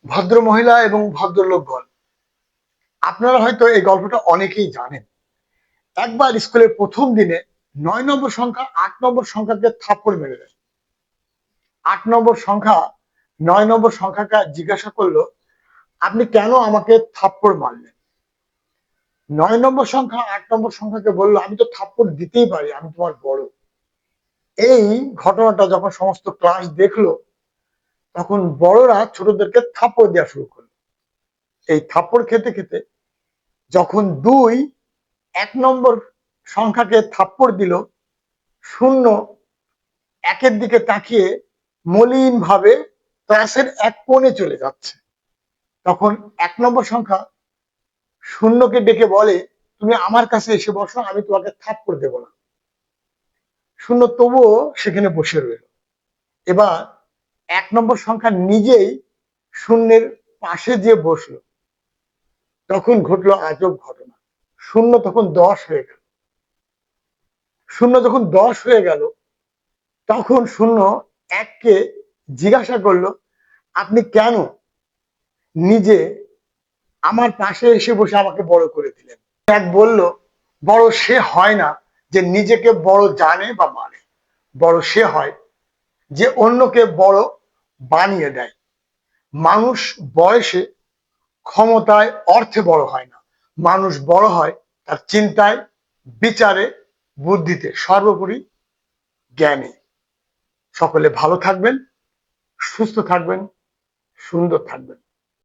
ভদ্র মহিলা এবং ভদ্রলোকগণ, আপনারা হয়তো এই গল্পটা অনেকেই জানেন। একবার স্কুলের প্রথম দিনে ৯ নম্বর সংখ্যা ৮ নম্বর সংখ্যাকে থাপ্পড় মেরে দেয়। ৮ নম্বর সংখ্যা ৯ নম্বর সংখ্যাকে জিজ্ঞাসা করলো, আপনি কেন আমাকে থাপ্পড় মারলেন? ৯ নম্বর সংখ্যা ৮ নম্বর সংখ্যাকে বললো, আমি তো থাপ্পড় দিতেই পারি, আমি তোমার বড়। এই ঘটনাটা যখন সমস্ত ক্লাস দেখলো, তখন বড়রা ছোটদেরকে থাপ্পড় দেওয়া শুরু করলো। এই থাপ্পড় খেতে খেতে যখন ১ নম্বর সংখ্যাকে থাপ্পড় দিল, শূন্য একের দিকে তাকিয়ে মলিন ভাবে ক্লাসের এক কোণে চলে যাচ্ছে। তখন ১ নম্বর সংখ্যা শূন্যকে ডেকে বলে, তুমি আমার কাছে এসে বসো, আমি তোমাকে থাপ্পড় দেব না। শূন্য তবুও সেখানে বসে রইল। এবার ১ নম্বর সংখ্যা নিজেই শূন্যের পাশে যে বসলো। তখন ঘটলো আজব ঘটনা। শূন্য তখন ১০ হয়ে গেল। শূন্য যখন ১০ হয়ে গেল, তখন শূন্য এককে জিজ্ঞাসা করলো, আপনি কেন নিজে আমার পাশে এসে বসে আমাকে বড় করে দিলেন? এক বলল, বড় সে হয় না যে নিজেকে বড় জানে বা মানে, বড় সে হয় যে অন্যকে বড় বানিয়ে দেয়। মানুষ বয়সে, ক্ষমতায়, অর্থে বড় হয় না। মানুষ বড় হয় তার চিন্তায়, বিচারে, বুদ্ধিতে, সর্বোপরি জ্ঞানে। সকলে ভালো থাকবেন, সুস্থ থাকবেন, সুন্দর থাকবেন।